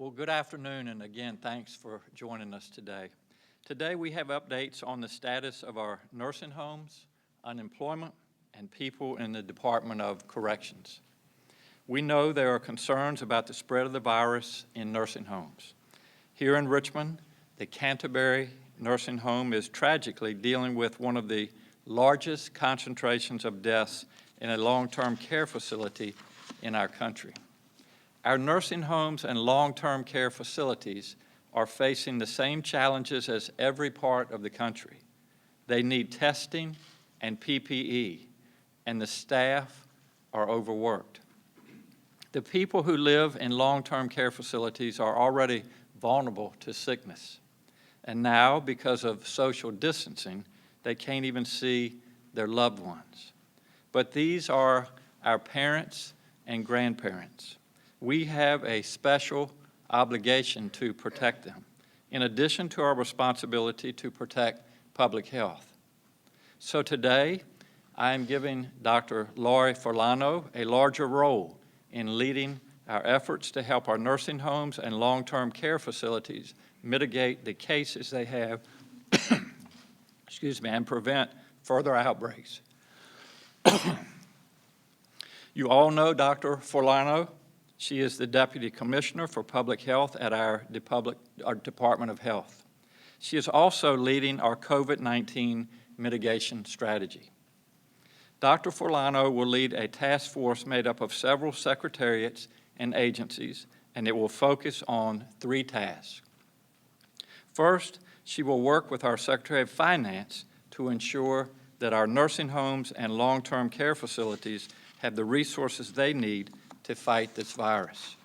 Well, good afternoon, and again, thanks for joining us today. Today we have updates on the status of our nursing homes, unemployment, and people in the Department of Corrections. We know there are concerns about the spread of the virus in nursing homes. Here in Richmond, the Canterbury Nursing Home is tragically dealing with one of the largest concentrations of deaths in a long-term care facility in our country. Our nursing homes and long-term care facilities are facing the same challenges as every part of the country. They need testing and PPE, and the staff are overworked. The people who live in long-term care facilities are already vulnerable to sickness. And now, because of social distancing, they can't even see their loved ones. But these are our parents and grandparents. We have a special obligation to protect them, in addition to our responsibility to protect public health. So today, I am giving Dr. Lori Forlano a larger role in leading our efforts to help our nursing homes and long-term care facilities mitigate the cases they have and prevent further outbreaks. You all know Dr. Forlano. She is the Deputy Commissioner for Public Health at our Department of Health. She is also leading our COVID-19 mitigation strategy. Dr. Forlano will lead a task force made up of several secretariats and agencies, and it will focus on 3 tasks. First, she will work with our Secretary of Finance to ensure that our nursing homes and long-term care facilities have the resources they need to fight this virus.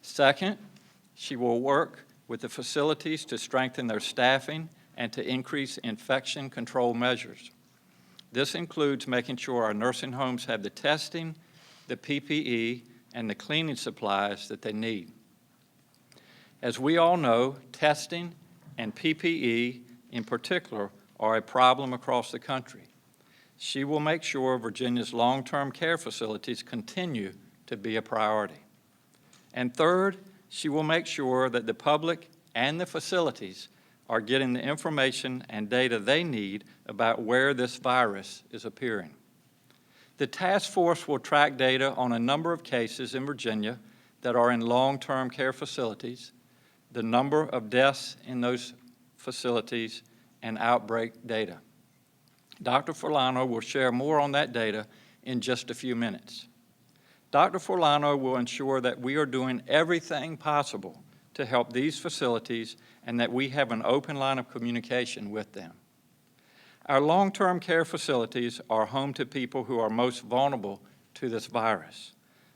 Second, she will work with the facilities to strengthen their staffing and to increase infection control measures. This includes making sure our nursing homes have the testing, the PPE, and the cleaning supplies that they need. As we all know, testing and PPE in particular are a problem across the country. She will make sure Virginia's long-term care facilities continue to be a priority. And third, she will make sure that the public and the facilities are getting the information and data they need about where this virus is appearing. The task force will track data on a number of cases in Virginia that are in long-term care facilities, the number of deaths in those facilities, and outbreak data. Dr. Forlano will share more on that data in just a few minutes. Dr. Forlano will ensure that we are doing everything possible to help these facilities and that we have an open line of communication with them. Our long-term care facilities are home to people who are most vulnerable to this virus,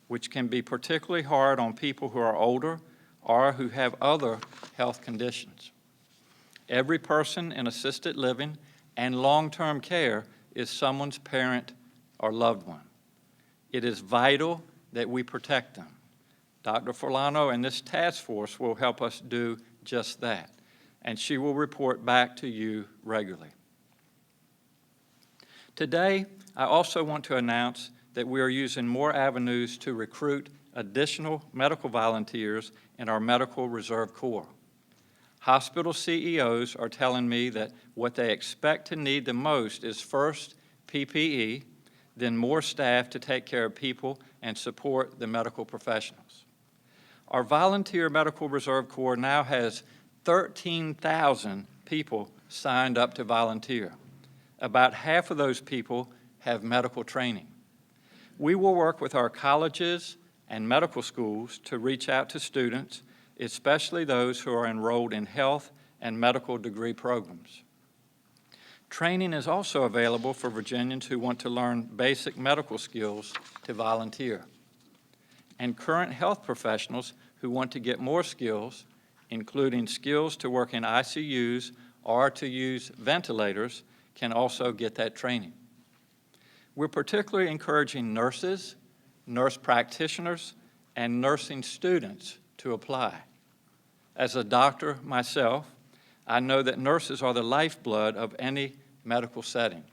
which can be particularly hard on people who are older or who have other health conditions. Every person in assisted living and long-term care is someone's parent or loved one. It is vital that we protect them. Dr. Forlano and this task force will help us do just that, and she will report back to you regularly. Today, I also want to announce that we are using more avenues to recruit additional medical volunteers in our Medical Reserve Corps. Hospital CEOs are telling me that what they expect to need the most is first PPE, then more staff to take care of people and support the medical professionals. Our volunteer Medical Reserve Corps now has 13,000 people signed up to volunteer. About half of those people have medical training. We will work with our colleges and medical schools to reach out to students, especially those who are enrolled in health and medical degree programs. Training is also available for Virginians who want to learn basic medical skills to volunteer. And current health professionals who want to get more skills, including skills to work in ICUs or to use ventilators, can also get that training. We're particularly encouraging nurses, nurse practitioners, and nursing students to apply. As a doctor myself, I know that nurses are the lifeblood of any medical setting.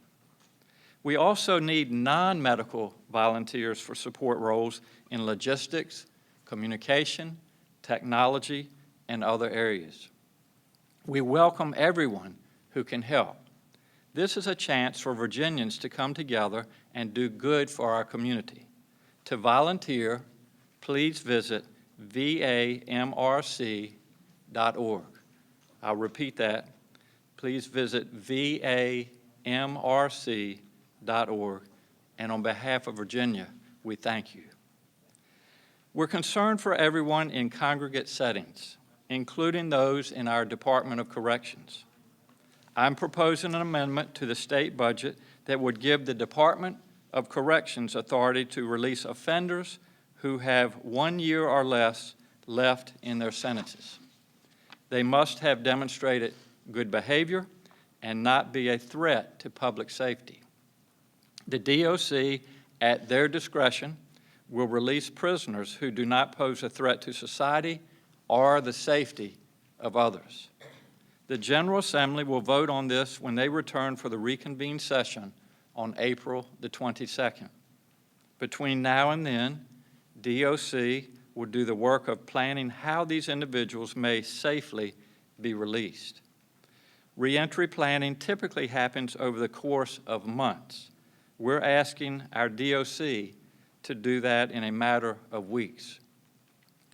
We also need non-medical volunteers for support roles in logistics, communication, technology, and other areas. We welcome everyone who can help. This is a chance for Virginians to come together and do good for our community. To volunteer, please visit vamrc.org. I'll repeat that. Please visit vamrc.org. And on behalf of Virginia, we thank you. We're concerned for everyone in congregate settings, including those in our Department of Corrections. I'm proposing an amendment to the state budget that would give the Department of Corrections authority to release offenders who have 1 year or less left in their sentences. They must have demonstrated good behavior and not be a threat to public safety. The DOC, at their discretion, will release prisoners who do not pose a threat to society or the safety of others. The General Assembly will vote on this when they return for the reconvened session on April the 22nd. Between now and then, DOC will do the work of planning how these individuals may safely be released. Reentry planning typically happens over the course of months. We're asking our DOC to do that in a matter of weeks.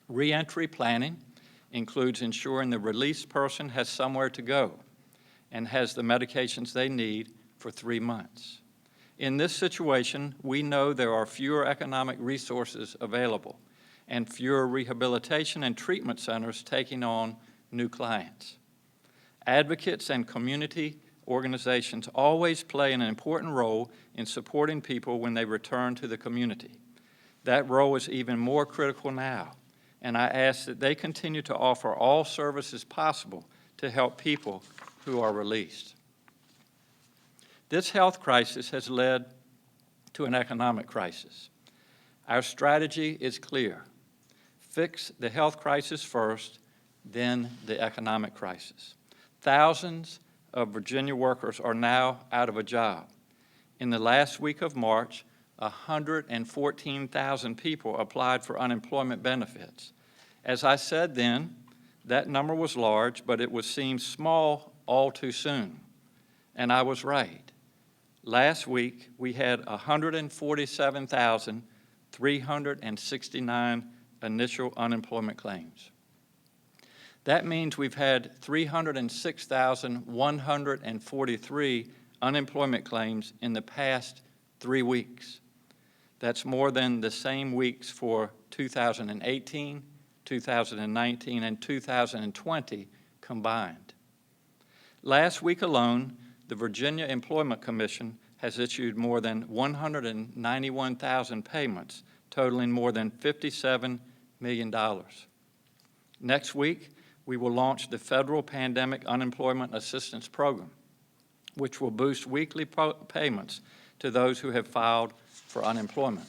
Reentry planning includes ensuring the released person has somewhere to go and has the medications they need for 3 months. In this situation, we know there are fewer economic resources available and fewer rehabilitation and treatment centers taking on new clients. Advocates and community organizations always play an important role in supporting people when they return to the community. That role is even more critical now, and I ask that they continue to offer all services possible to help people who are released. This health crisis has led to an economic crisis. Our strategy is clear. Fix the health crisis first, then the economic crisis. Thousands of Virginia workers are now out of a job. In the last week of March, 114,000 people applied for unemployment benefits. As I said then, that number was large, but it would seem small all too soon. And I was right. Last week, we had 147,369 initial unemployment claims. That means we've had 306,143 unemployment claims in the past 3 weeks. That's more than the same weeks for 2018, 2019, and 2020 combined. Last week alone, the Virginia Employment Commission has issued more than 191,000 payments, totaling more than $57 million. Next week, we will launch the Federal Pandemic Unemployment Assistance Program, which will boost weekly payments to those who have filed for unemployment.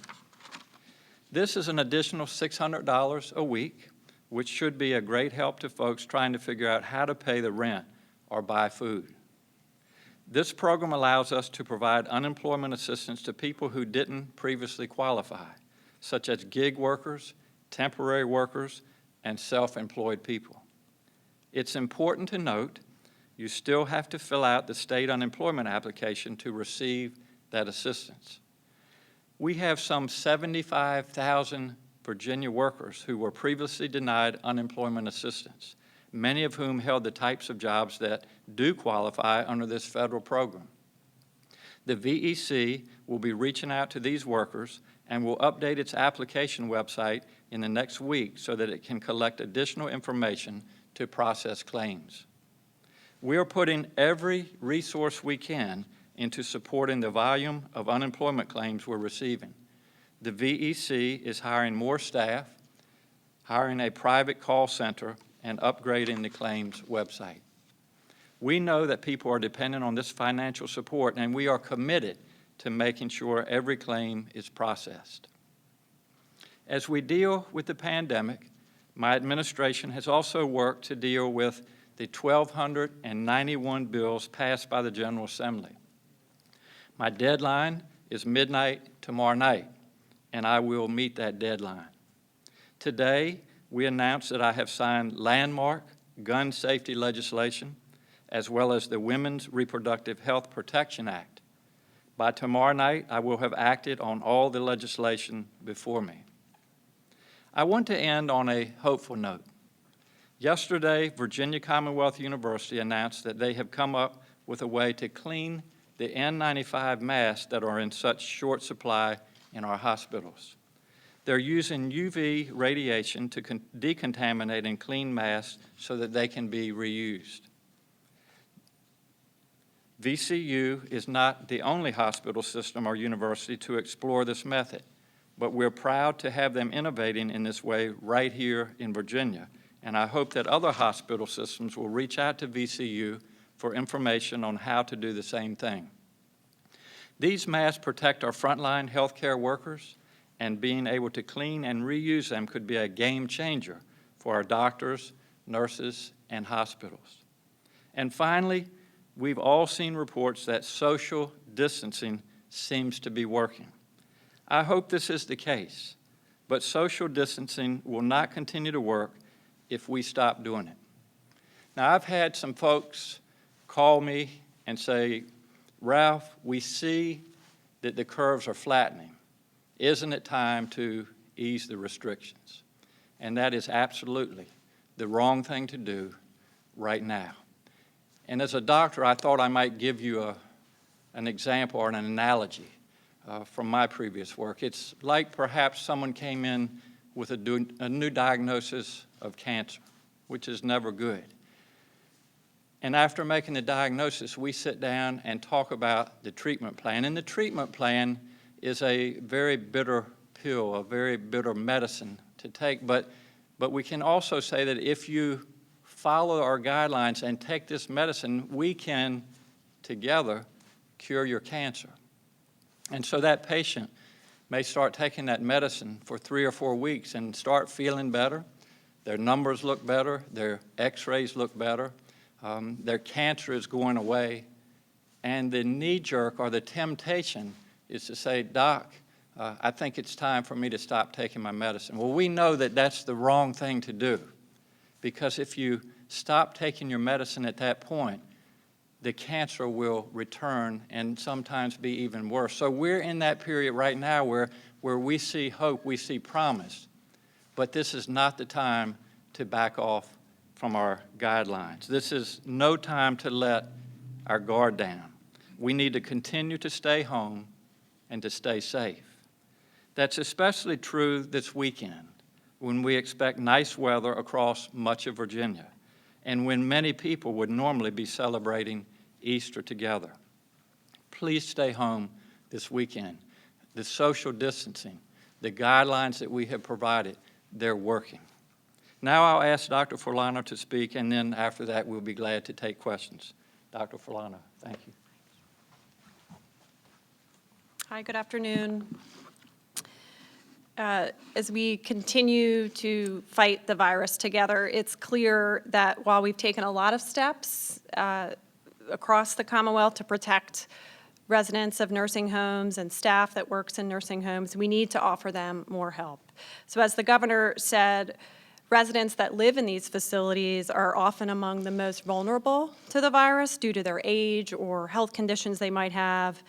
This is an additional $600 a week, which should be a great help to folks trying to figure out how to pay the rent or buy food. This program allows us to provide unemployment assistance to people who didn't previously qualify, such as gig workers, temporary workers, and self-employed people. It's important to note you still have to fill out the state unemployment application to receive that assistance. We have some 75,000 Virginia workers who were previously denied unemployment assistance, many of whom held the types of jobs that do qualify under this federal program. The VEC will be reaching out to these workers and will update its application website in the next week so that it can collect additional information to process claims. We are putting every resource we can into supporting the volume of unemployment claims we're receiving. The VEC is hiring more staff, hiring a private call center, and upgrading the claims website. We know that people are dependent on this financial support, and we are committed to making sure every claim is processed. As we deal with the pandemic, my administration has also worked to deal with the 1,291 bills passed by the General Assembly. My deadline is midnight tomorrow night, and I will meet that deadline. Today, we announced that I have signed landmark gun safety legislation, as well as the Women's Reproductive Health Protection Act. By tomorrow night, I will have acted on all the legislation before me. I want to end on a hopeful note. Yesterday, Virginia Commonwealth University announced that they have come up with a way to clean the N95 masks that are in such short supply in our hospitals. They're using UV radiation to decontaminate and clean masks so that they can be reused. VCU is not the only hospital system or university to explore this method, but we're proud to have them innovating in this way right here in Virginia. And I hope that other hospital systems will reach out to VCU for information on how to do the same thing. These masks protect our frontline healthcare workers, and being able to clean and reuse them could be a game changer for our doctors, nurses, and hospitals. And finally, we've all seen reports that social distancing seems to be working. I hope this is the case, but social distancing will not continue to work if we stop doing it. Now, I've had some folks call me and say, Ralph, we see that the curves are flattening. Isn't it time to ease the restrictions? And that is absolutely the wrong thing to do right now. And as a doctor, I thought I might give you an example or an analogy from my previous work. It's like perhaps someone came in with a new diagnosis of cancer, which is never good. And after making the diagnosis, we sit down and talk about the treatment plan. And the treatment plan is a very bitter pill, a very bitter medicine to take. But we can also say that if you follow our guidelines and take this medicine, we can together cure your cancer. And so that patient may start taking that medicine for 3 or 4 weeks and start feeling better. Their numbers look better, their x-rays look better, their cancer is going away, and the knee-jerk or the temptation is to say, Doc, I think it's time for me to stop taking my medicine. Well, we know that that's the wrong thing to do, because if you stop taking your medicine at that point, the cancer will return and sometimes be even worse. So we're in that period right now where we see hope, we see promise, but this is not the time to back off from our guidelines. This is no time to let our guard down. We need to continue to stay home and to stay safe. That's especially true this weekend when we expect nice weather across much of Virginia and when many people would normally be celebrating Easter together. Please stay home this weekend. The social distancing, the guidelines that we have provided, they're working. Now I'll ask Dr. Forlano to speak, and then after that we'll be glad to take questions. Dr. Forlano, thank you. Hi, good afternoon. As we continue to fight the virus together, it's clear that while we've taken a lot of steps across the Commonwealth to protect residents of nursing homes and staff that works in nursing homes, we need to offer them more help. So as the governor said, residents that live in these facilities are often among the most vulnerable to the virus due to their age or health conditions they might have.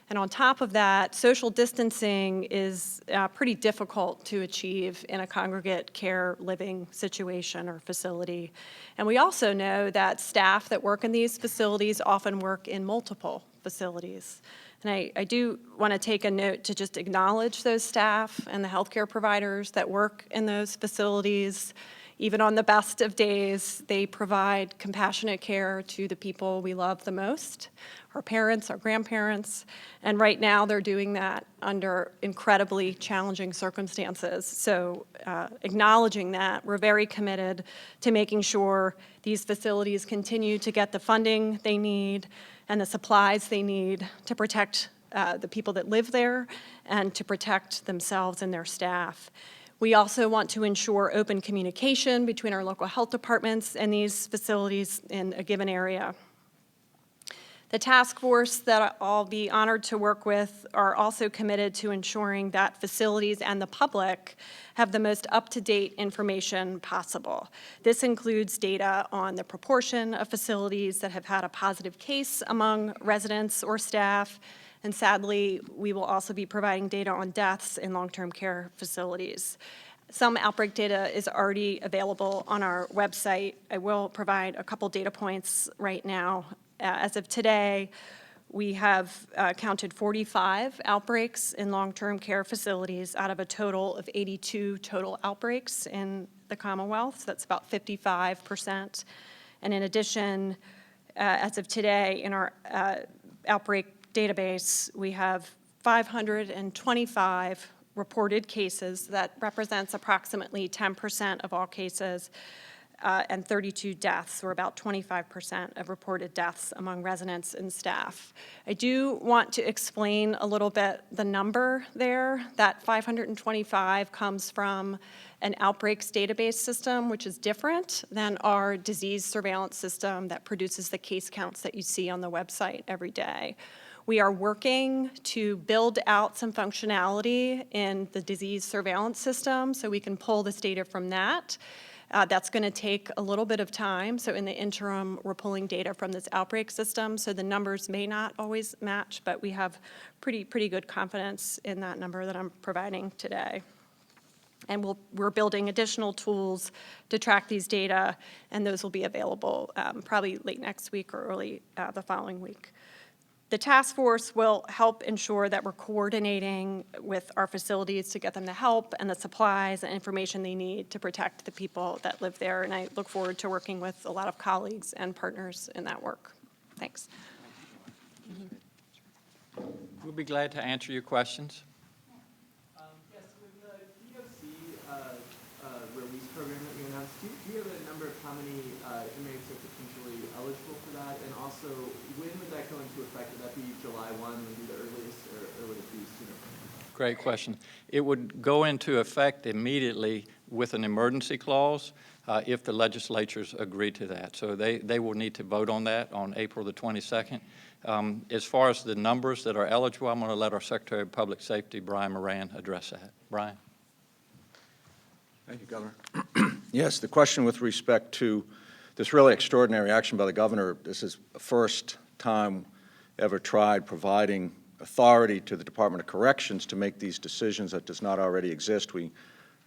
And on top of that, social distancing is pretty difficult to achieve in a congregate care living situation or facility. And we also know that staff that work in these facilities often work in multiple facilities. And I do want to take a note to just acknowledge those staff and the healthcare providers that work in those facilities. Even on the best of days, they provide compassionate care to the people we love the most, our parents, our grandparents, and right now they're doing that under incredibly challenging circumstances. So acknowledging that, we're very committed to making sure these facilities continue to get the funding they need and the supplies they need to protect the people that live there and to protect themselves and their staff. We also want to ensure open communication between our local health departments and these facilities in a given area. The task force that I'll be honored to work with are also committed to ensuring that facilities and the public have the most up-to-date information possible. This includes data on the proportion of facilities that have had a positive case among residents or staff, and sadly, we will also be providing data on deaths in long-term care facilities. Some outbreak data is already available on our website. I will provide a couple data points right now. As of today, we have counted 45 outbreaks in long-term care facilities out of a total of 82 total outbreaks in the Commonwealth. That's about 55%. And in addition, as of today, in our outbreak database, we have 525 reported cases. That represents approximately 10% of all cases, and 32 deaths, or about 25% of reported deaths among residents and staff. I do want to explain a little bit the number there. That 525 comes from an outbreaks database system, which is different than our disease surveillance system that produces the case counts that you see on the website every day. We are working to build out some functionality in the disease surveillance system so we can pull this data from that. That's going to take a little bit of time. So in the interim, we're pulling data from this outbreak system. So the numbers may not always match, but we have pretty good confidence in that number that I'm providing today. And we're building additional tools to track these data, and those will be available probably late next week or early the following week. The task force will help ensure that we're coordinating with our facilities to get them the help and the supplies and information they need to protect the people that live there. And I look forward to working with a lot of colleagues and partners in that work. Thanks. We'll be glad to answer your questions. Yes, with the DOC release program that you announced, do you have a number of how many inmates are potentially eligible for that? And also, when would that go into effect? Would that be July 1 would be the earliest, or would it be sooner? Great question. It would go into effect immediately with an emergency clause if the legislatures agree to that. So they will need to vote on that on April the 22nd. As far as the numbers that are eligible, I'm going to let our Secretary of Public Safety, Brian Moran, address that. Brian. Thank you, Governor. Yes, the question with respect to this really extraordinary action by the governor, this is the first time ever tried providing authority to the Department of Corrections to make these decisions that does not already exist. We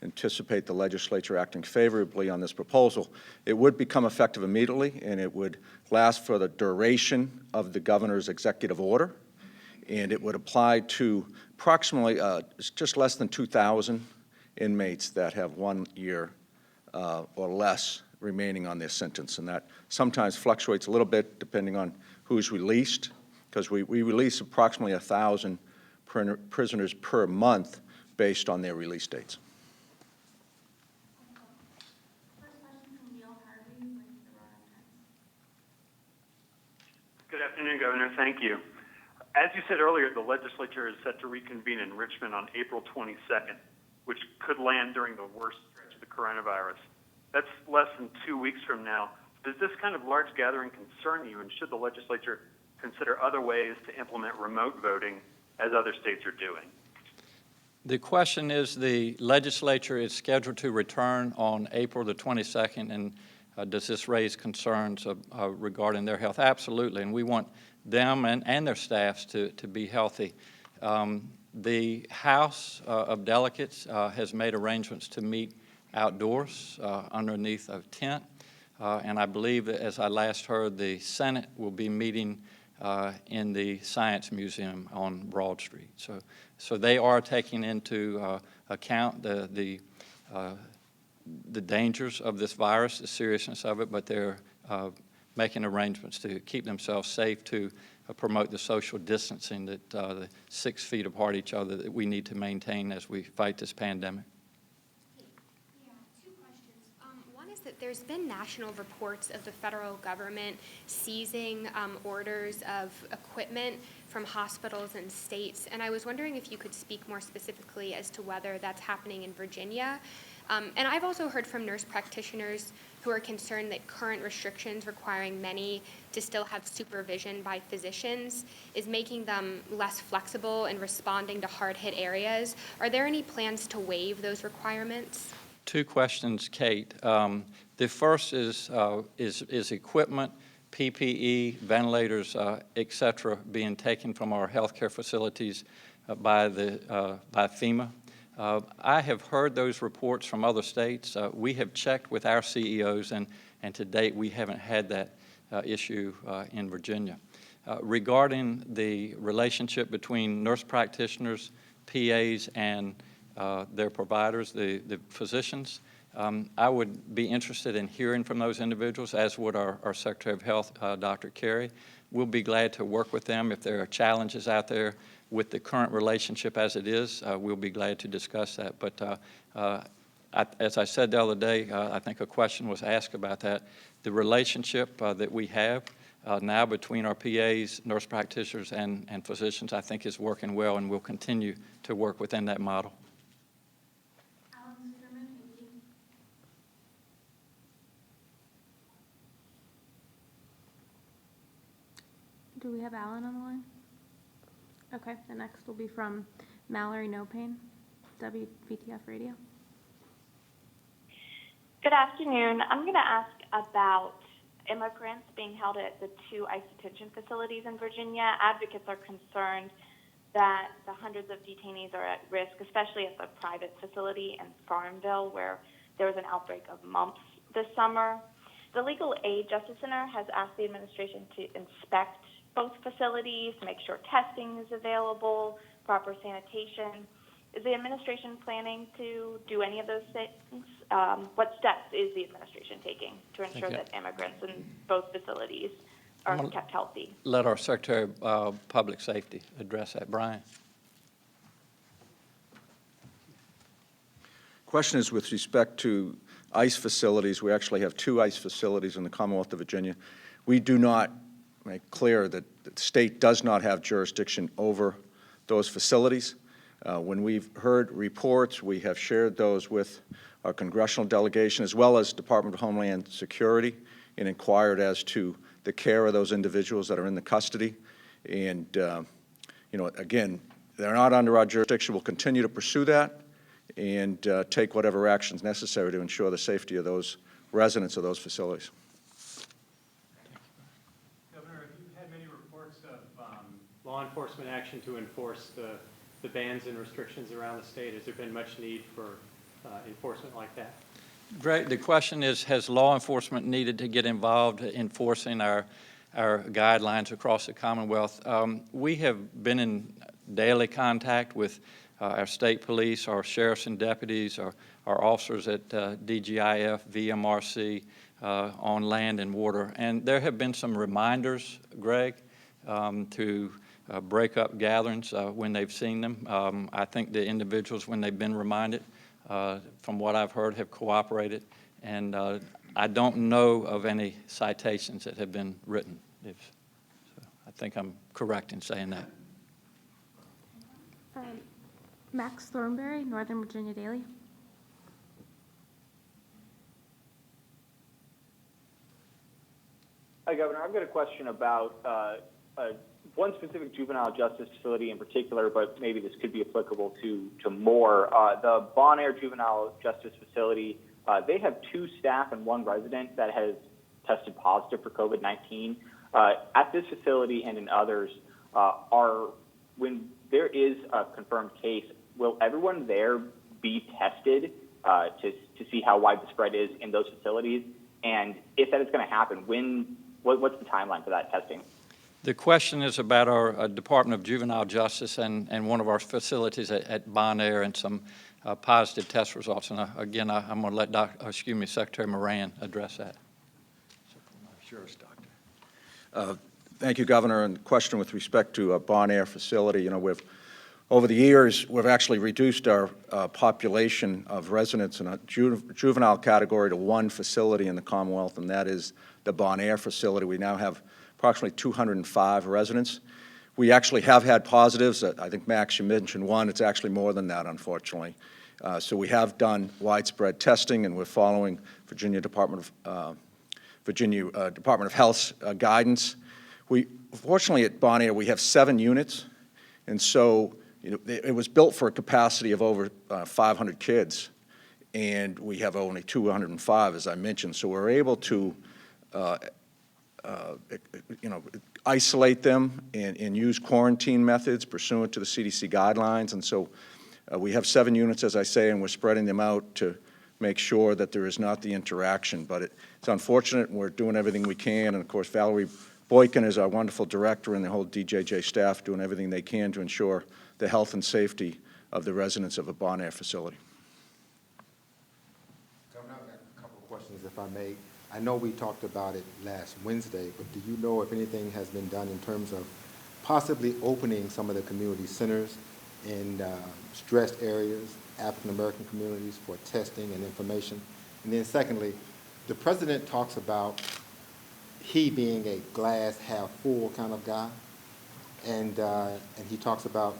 anticipate the legislature acting favorably on this proposal. It would become effective immediately, and it would last for the duration of the governor's executive order, and it would apply to approximately just less than 2,000 inmates that have 1 year or less remaining on their sentence, and that sometimes fluctuates a little bit depending on who's released, because we release approximately 1,000 prisoners per month based on their release dates. Good afternoon, Governor. Thank you. As you said earlier, the legislature is set to reconvene in Richmond on April 22nd, which could land during the worst stretch of the coronavirus. That's less than 2 weeks from now. Does this kind of large gathering concern you, and should the legislature consider other ways to implement remote voting as other states are doing? The question is, the legislature is scheduled to return on April the 22nd, and does this raise concerns regarding their health? Absolutely, and we want them and their staffs to be healthy. The House of Delegates has made arrangements to meet outdoors underneath a tent, and I believe that, as I last heard, the Senate will be meeting in the Science Museum on Broad Street. So they are taking into account the dangers of this virus, the seriousness of it, but they're making arrangements to keep themselves safe, to promote the social distancing, that the 6 feet apart each other that we need to maintain as we fight this pandemic. Yeah, 2 questions. One is that there's been national reports of the federal government seizing orders of equipment from hospitals and states, and I was wondering if you could speak more specifically as to whether that's happening in Virginia. And I've also heard from nurse practitioners who are concerned that current restrictions requiring many to still have supervision by physicians is making them less flexible in responding to hard-hit areas. Are there any plans to waive those requirements? Two questions, Kate. The first is equipment, PPE, ventilators, et cetera, being taken from our healthcare facilities by FEMA. I have heard those reports from other states. We have checked with our CEOs, and to date, we haven't had that issue in Virginia. Regarding the relationship between nurse practitioners, PAs, and their providers, the physicians, I would be interested in hearing from those individuals, as would our Secretary of Health, Dr. Carey. We'll be glad to work with them. If there are challenges out there with the current relationship as it is, we'll be glad to discuss that. But as I said the other day, I think a question was asked about that. The relationship that we have now between our PAs, nurse practitioners, and physicians, I think is working well, and we'll continue to work within that model. Do we have Alan on the line? Okay, the next will be from Mallory Nopain, WVTF Radio. Good afternoon. I'm going to ask about immigrants being held at the 2 ICE detention facilities in Virginia. Advocates are concerned that the hundreds of detainees are at risk, especially at the private facility in Farmville, where there was an outbreak of mumps this summer. The Legal Aid Justice Center has asked the administration to inspect both facilities, make sure testing is available, proper sanitation. Is the administration planning to do any of those things? What steps is the administration taking to ensure that immigrants in both facilities are kept healthy? Let our Secretary of Public Safety address that. Brian. Question is with respect to ICE facilities. We actually have 2 ICE facilities in the Commonwealth of Virginia. We do not make clear that the state does not have jurisdiction over those facilities. When we've heard reports, we have shared those with our congressional delegation as well as Department of Homeland Security and inquired as to the care of those individuals that are in the custody. And, again, they're not under our jurisdiction. We'll continue to pursue that and take whatever actions necessary to ensure the safety of those residents of those facilities. Law enforcement action to enforce the bans and restrictions around the state? Has there been much need for enforcement like that? Greg, the question is, has law enforcement needed to get involved in enforcing our guidelines across the Commonwealth? We have been in daily contact with our state police, our sheriffs and deputies, our officers at DGIF, VMRC, on land and water. And there have been some reminders, Greg, to break up gatherings when they've seen them. I think the individuals, when they've been reminded, from what I've heard, have cooperated. And I don't know of any citations that have been written. So I think I'm correct in saying that. Max Thornberry, Northern Virginia Daily. Hi, Governor. I've got a question about one specific juvenile justice facility in particular, but maybe this could be applicable to more. The Bon Air Juvenile Justice Facility, they have 2 staff and 1 resident that has tested positive for COVID-19. At this facility and in others, when there is a confirmed case, will everyone there be tested to see how wide the spread is in those facilities? And if that is going to happen, what's the timeline for that testing? The question is about our Department of Juvenile Justice and one of our facilities at Bon Air and some positive test results. And again, I'm going to let Secretary Moran address that. Sure, Doctor. Thank you, Governor. And the question with respect to a Bon Air facility, we've Over the years, we've actually reduced our population of residents in a juvenile category to one facility in the Commonwealth, and that is the Bon Air facility. We now have approximately 205 residents. We actually have had positives. I think, Max, you mentioned one. It's actually more than that, unfortunately. So we have done widespread testing, and we're following Virginia Department of Health's guidance. Fortunately, at Bon Air, we have 7 units, and so it was built for a capacity of over 500 kids, and we have only 205, as I mentioned. So we're able to, isolate them and use quarantine methods pursuant to the CDC guidelines. And so we have 7 units, as I say, and we're spreading them out to make sure that there is not the interaction. But it's unfortunate, and we're doing everything we can. And of course, Valerie Boykin is our wonderful director, and the whole DJJ staff doing everything they can to ensure the health and safety of the residents of a Bon Air facility. Governor, I've got a couple of questions, if I may. I know we talked about it last Wednesday, but do you know if anything has been done in terms of possibly opening some of the community centers in stressed areas, African-American communities, for testing and information? And then secondly, the president talks about he being a glass half full kind of guy, and he talks about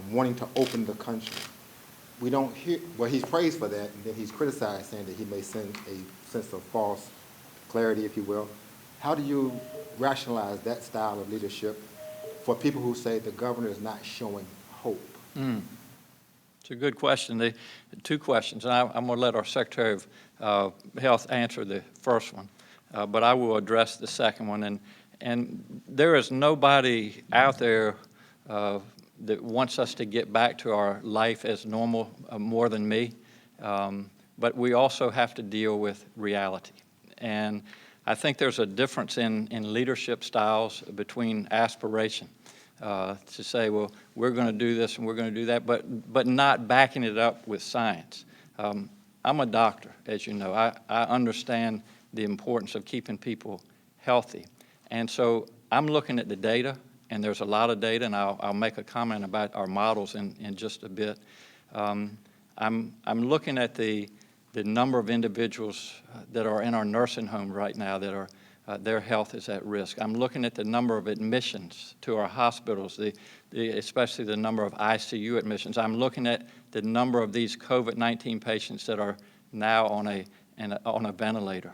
wanting to open the country. We don't hear, well, he's praised for that, and then he's criticized, saying that he may send a sense of false clarity, if you will. How do you rationalize that style of leadership for people who say the governor is not showing hope? It's a good question. The 2 questions, and I'm going to let our Secretary of Health answer the first one, but I will address the second one. And there is nobody out there that wants us to get back to our life as normal more than me, but we also have to deal with reality. And I think there's a difference in leadership styles between aspiration to say, well, we're going to do this and we're going to do that, but not backing it up with science. I'm a doctor, as you know. I understand the importance of keeping people healthy. And so I'm looking at the data, and there's a lot of data, and I'll make a comment about our models in just a bit. I'm looking at the number of individuals that are in our nursing home right now that are their health is at risk. I'm looking at the number of admissions to our hospitals, especially the number of ICU admissions. I'm looking at the number of these COVID-19 patients that are now on a ventilator.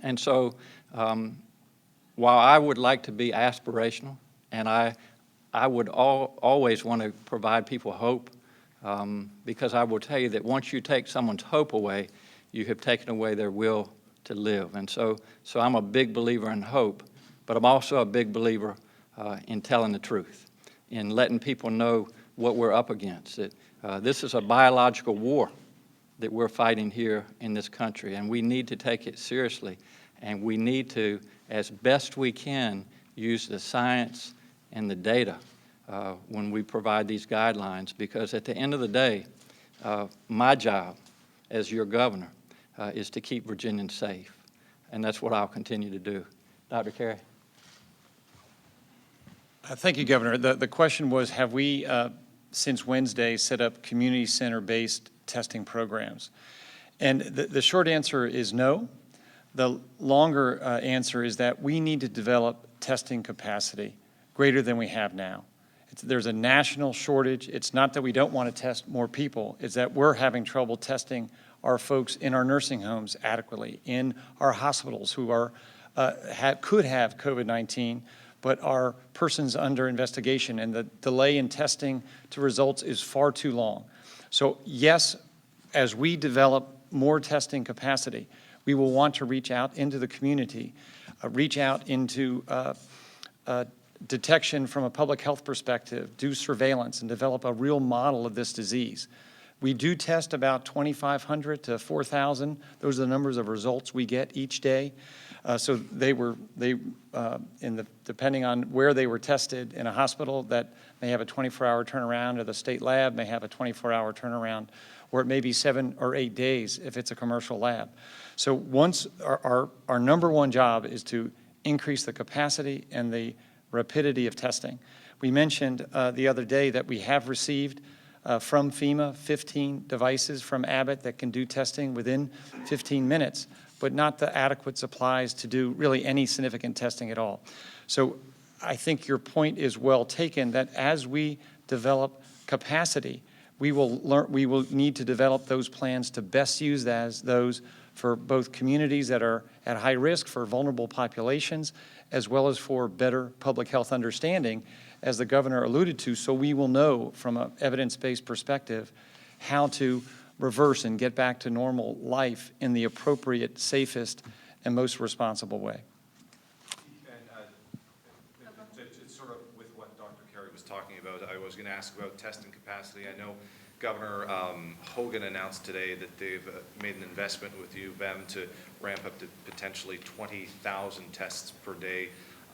And so while I would like to be aspirational, and I would always want to provide people hope, because I will tell you that once you take someone's hope away, you have taken away their will to live. And so I'm a big believer in hope, but I'm also a big believer in telling the truth, in letting people know what we're up against. That this is a biological war that we're fighting here in this country, and we need to take it seriously, and we need to, as best we can, use the science and the data when we provide these guidelines, because at the end of the day, my job as your governor is to keep Virginians safe, and that's what I'll continue to do. Dr. Carey? Thank you, Governor. The question was, have we, since Wednesday, set up community center-based testing programs? And the short answer is no. The longer answer is that we need to develop testing capacity greater than we have now. There's a national shortage. It's not that we don't want to test more people. It's that we're having trouble testing our folks in our nursing homes adequately, in our hospitals who are could have COVID-19, but are persons under investigation, and the delay in testing to results is far too long. So yes, as we develop more testing capacity, we will want to reach out into the community, reach out into detection from a public health perspective, do surveillance, and develop a real model of this disease. We do test about 2,500 to 4,000. Those are the numbers of results we get each day. So depending on where they were tested, in a hospital that may have a 24-hour turnaround, or the state lab may have a 24-hour turnaround, or it may be 7 or 8 days if it's a commercial lab. So once our number one job is to increase the capacity and the rapidity of testing. We mentioned the other day that we have received from FEMA 15 devices from Abbott that can do testing within 15 minutes, but not the adequate supplies to do really any significant testing at all. So I think your point is well taken, that as we develop capacity, we will need to develop those plans to best use those for both communities that are at high risk, for vulnerable populations, as well as for better public health understanding, as the governor alluded to, so we will know from an evidence-based perspective how to reverse and get back to normal life in the appropriate, safest, and most responsible way. It's sort of with what Dr. Carey was talking about. I was going to ask about testing capacity. I know Governor Hogan announced today that they've made an investment with U of M to ramp up to potentially 20,000 tests per day.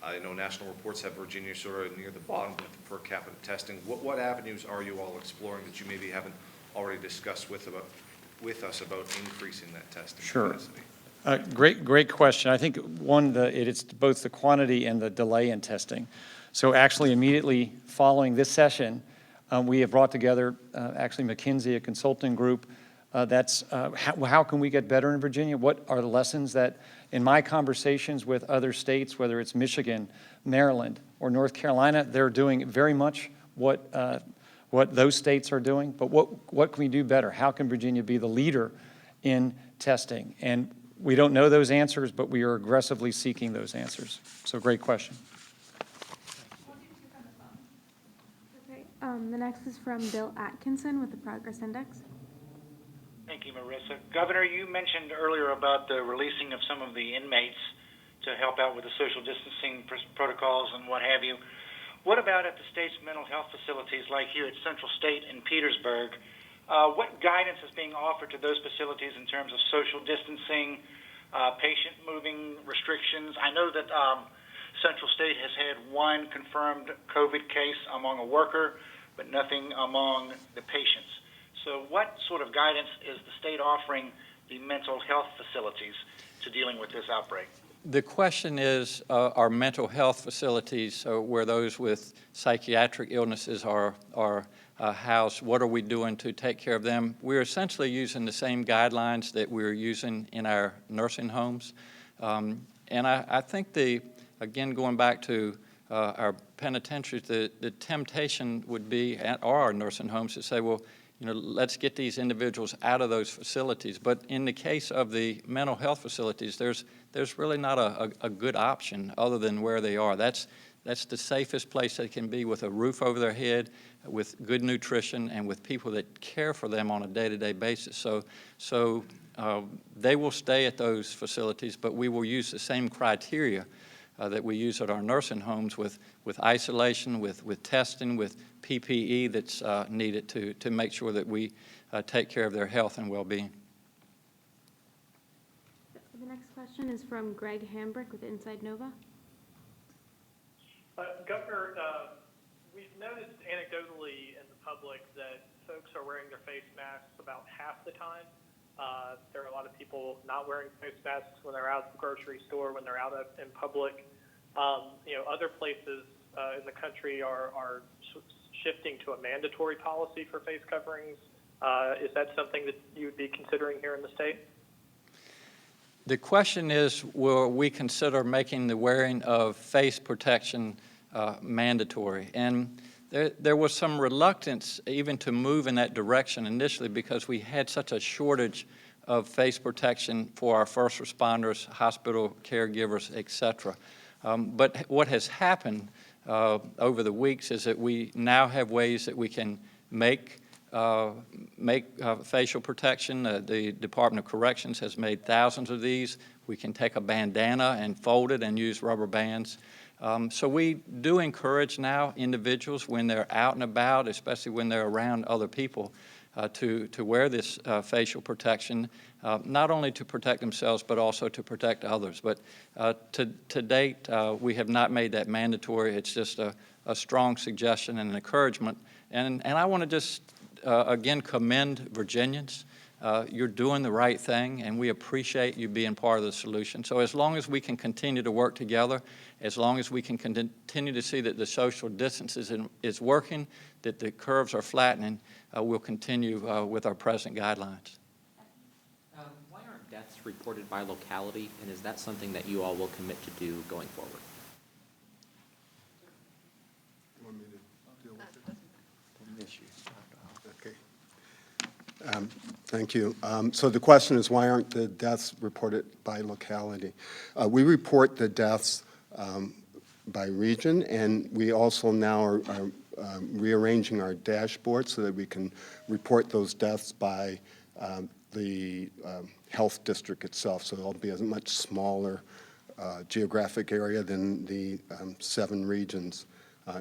I know national reports have Virginia sort of near the bottom with per capita testing. What avenues are you all exploring that you maybe haven't already discussed with us about increasing that testing capacity? Great question. I think it's both the quantity and the delay in testing. So actually immediately following this session, we have brought together actually McKinsey, a consulting group. That's how can we get better in Virginia? What are the lessons that in my conversations with other states, whether it's Michigan, Maryland, or North Carolina, they're doing very much what those states are doing. But what can we do better? How can Virginia be the leader in testing? And we don't know those answers, but we are aggressively seeking those answers. So great question. Okay, the next is from Bill Atkinson with the Progress Index. Thank you, Marissa. Governor, you mentioned earlier about the releasing of some of the inmates to help out with the social distancing protocols and what have you. What about at the state's mental health facilities, like here at Central State in Petersburg? What guidance is being offered to those facilities in terms of social distancing, patient moving restrictions? I know that Central State has had one confirmed COVID case among a worker, but nothing among the patients. So what sort of guidance is the state offering the mental health facilities to dealing with this outbreak? The question is, our mental health facilities, where those with psychiatric illnesses are housed, what are we doing to take care of them? We're essentially using the same guidelines that we're using in our nursing homes. And I think again, going back to our penitentiaries, the temptation would be at our nursing homes to say, well, let's get these individuals out of those facilities. But in the case of the mental health facilities, there's really not a good option other than where they are. That's the safest place they can be, with a roof over their head, with good nutrition, and with people that care for them on a day-to-day basis. So they will stay at those facilities, but we will use the same criteria that we use at our nursing homes, with isolation, with testing, with PPE that's needed to make sure that we take care of their health and well-being. The next question is from Greg Hambrick with Inside Nova. Governor, we've noticed anecdotally in the public that folks are wearing their face masks about half the time. There are a lot of people not wearing face masks when they're out at the grocery store, when they're out in public. Other places in the country are shifting to a mandatory policy for face coverings. Is that something that you would be considering here in the state? The question is, will we consider making the wearing of face protection mandatory? And there was some reluctance even to move in that direction initially, because we had such a shortage of face protection for our first responders, hospital caregivers, et cetera. But what has happened over the weeks is that we now have ways that we can make facial protection. The Department of Corrections has made thousands of these. We can take a bandana and fold it and use rubber bands. So we do encourage now individuals, when they're out and about, especially when they're around other people, to wear this facial protection, not only to protect themselves, but also to protect others. But to date, we have not made that mandatory. It's just a strong suggestion and an encouragement. And I want to just, again, commend Virginians. You're doing the right thing, and we appreciate you being part of the solution. So as long as we can continue to work together, as long as we can continue to see that the social distance is working, that the curves are flattening, we'll continue with our present guidelines. Why aren't deaths reported by locality, and is that something that you all will commit to do going forward? You want me to deal with it? Okay. Thank you. So the question is, why aren't the deaths reported by locality? We report the deaths by region, and we also now are rearranging our dashboard so that we can report those deaths by the health district itself. So it'll be a much smaller geographic area than the 7 regions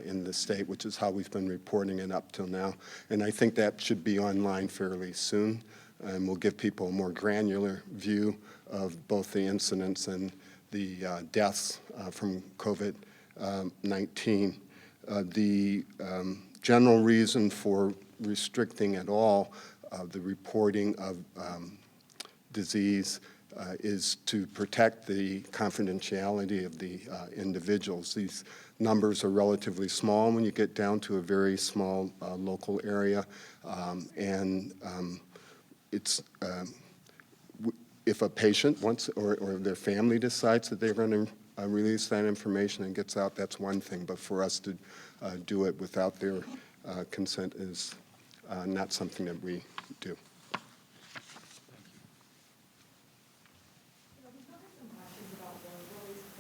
in the state, which is how we've been reporting it up till now. And I think that should be online fairly soon, and we'll give people a more granular view of both the incidents and the deaths from COVID-19. The general reason for restricting at all the reporting of disease is to protect the confidentiality of the individuals. These numbers are relatively small when you get down to a very small local area, and it's if a patient wants or their family decides that they're going to release that information and gets out, that's one thing, but for us to do it without their consent is not something that we do.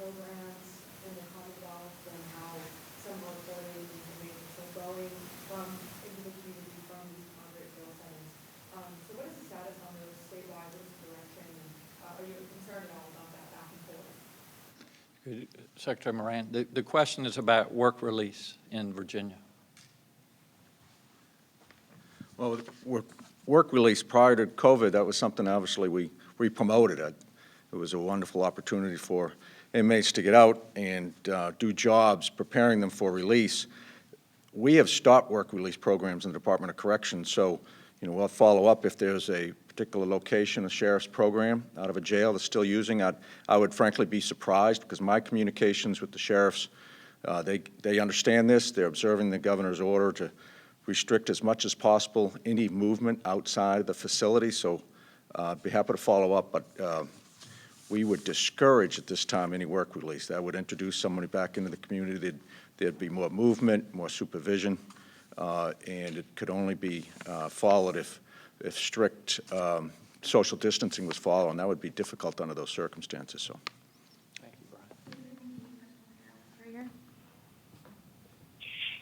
Programs in the Commonwealth and how some reporting information is going from into the community from these moderate jail settings. So what is the status on those statewide? What is the direction? Are you concerned at all about that back and forth? Secretary Moran, the question is about work release in Virginia. Well, work release prior to COVID, that was something obviously we promoted. It was a wonderful opportunity for inmates to get out and do jobs, preparing them for release. We have stopped work release programs in the Department of Corrections, so we'll follow up if there's a particular location, a sheriff's program out of a jail that's still using. I would frankly be surprised, because my communications with the sheriffs, they understand this. They're observing the governor's order to restrict as much as possible any movement outside the facility, so I'd be happy to follow up, but we would discourage at this time any work release. That would introduce somebody back into the community. There'd be more movement, more supervision, and it could only be followed if strict social distancing was followed, and that would be difficult under those circumstances. So. Thank you, Brian.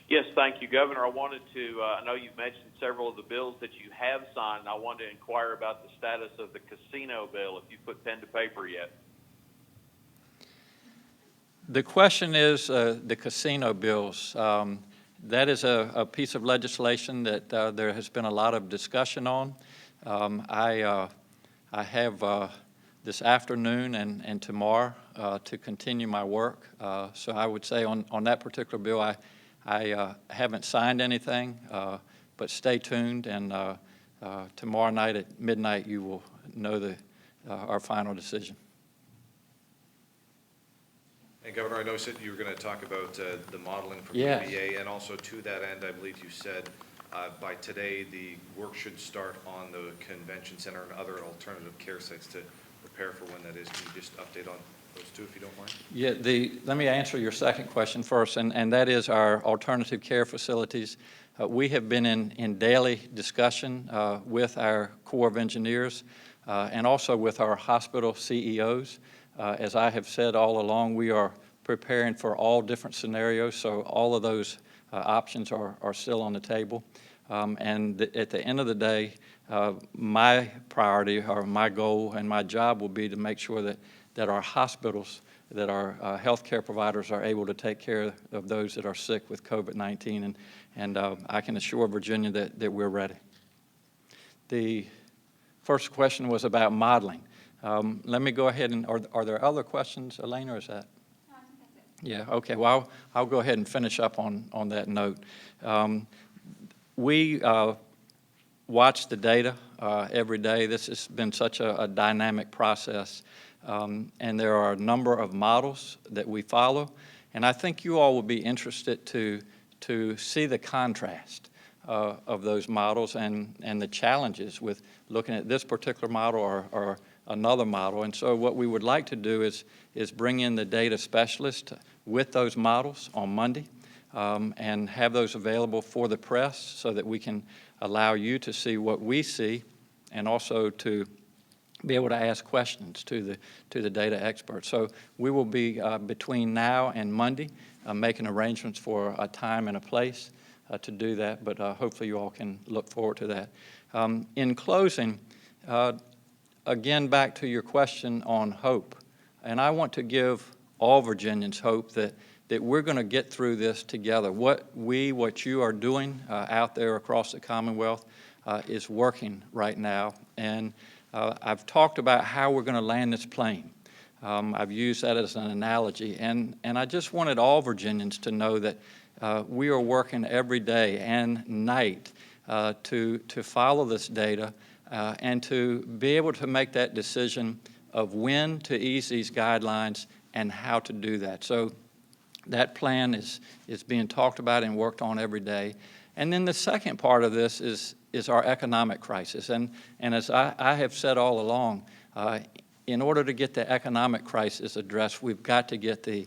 Yes, thank you, Governor. I wanted to, I know you've mentioned several of the bills that you have signed. I wanted to inquire about the status of the casino bill, if you've put pen to paper yet. The question is the casino bills. That is a piece of legislation that there has been a lot of discussion on. I have this afternoon and tomorrow to continue my work. So I would say on that particular bill, I haven't signed anything, but stay tuned, and tomorrow night at midnight you will know our final decision. And Governor, I noticed that you were going to talk about the modeling from Yes. UVA, and also to that end, I believe you said by today the work should start on the convention center and other alternative care sites to prepare for when that is. Can you just update on those two, if you don't mind? Yeah, let me answer your second question first, and that is our alternative care facilities. We have been in daily discussion with our Corps of Engineers and also with our hospital CEOs. As I have said all along, we are preparing for all different scenarios, so all of those options are still on the table. And at the end of the day, my priority or my goal and my job will be to make sure that our hospitals, that our healthcare providers are able to take care of those that are sick with COVID-19, and I can assure Virginia that we're ready. The first question was about modeling. Let me go ahead and, are there other questions, Elaine, or is that? No, I think that's it. Yeah, okay, well, I'll go ahead and finish up on that note. We watch the data every day. This has been such a dynamic process, and there are a number of models that we follow, and I think you all will be interested to see the contrast of those models and the challenges with looking at this particular model or another model. And so what we would like to do is bring in the data specialist with those models on Monday and have those available for the press so that we can allow you to see what we see and also to be able to ask questions to the data experts. So we will be between now and Monday making arrangements for a time and a place to do that, but hopefully you all can look forward to that. In closing, again, back to your question on hope, and I want to give all Virginians hope that we're going to get through this together. What you are doing out there across the Commonwealth is working right now, and I've talked about how we're going to land this plane. I've used that as an analogy, and I just wanted all Virginians to know that we are working every day and night to follow this data and to be able to make that decision of when to ease these guidelines and how to do that. So that plan is being talked about and worked on every day. And then the second part of this is our economic crisis. And as I have said all along, in order to get the economic crisis addressed, we've got to get the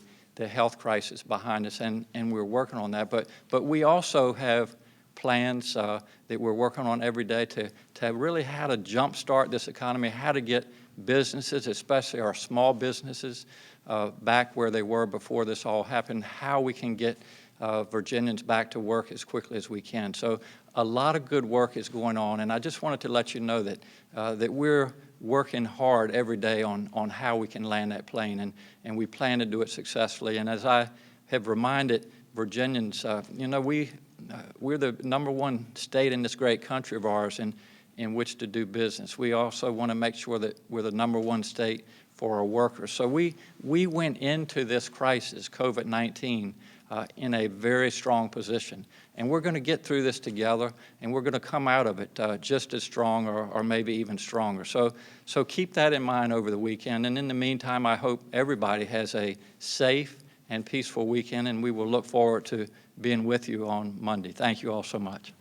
health crisis behind us, and we're working on that. But we also have plans that we're working on every day to really how to jumpstart this economy, how to get businesses, especially our small businesses, back where they were before this all happened, how we can get Virginians back to work as quickly as we can. So a lot of good work is going on, and I just wanted to let you know that we're working hard every day on how we can land that plane, and we plan to do it successfully. And as I have reminded Virginians, we're the #1 state in this great country of ours in which to do business. We also want to make sure that we're the #1 state for our workers. So we went into this crisis, COVID-19, in a very strong position. And we're going to get through this together, and we're going to come out of it just as strong or maybe even stronger. So keep that in mind over the weekend. And in the meantime, I hope everybody has a safe and peaceful weekend, and we will look forward to being with you on Monday. Thank you all so much.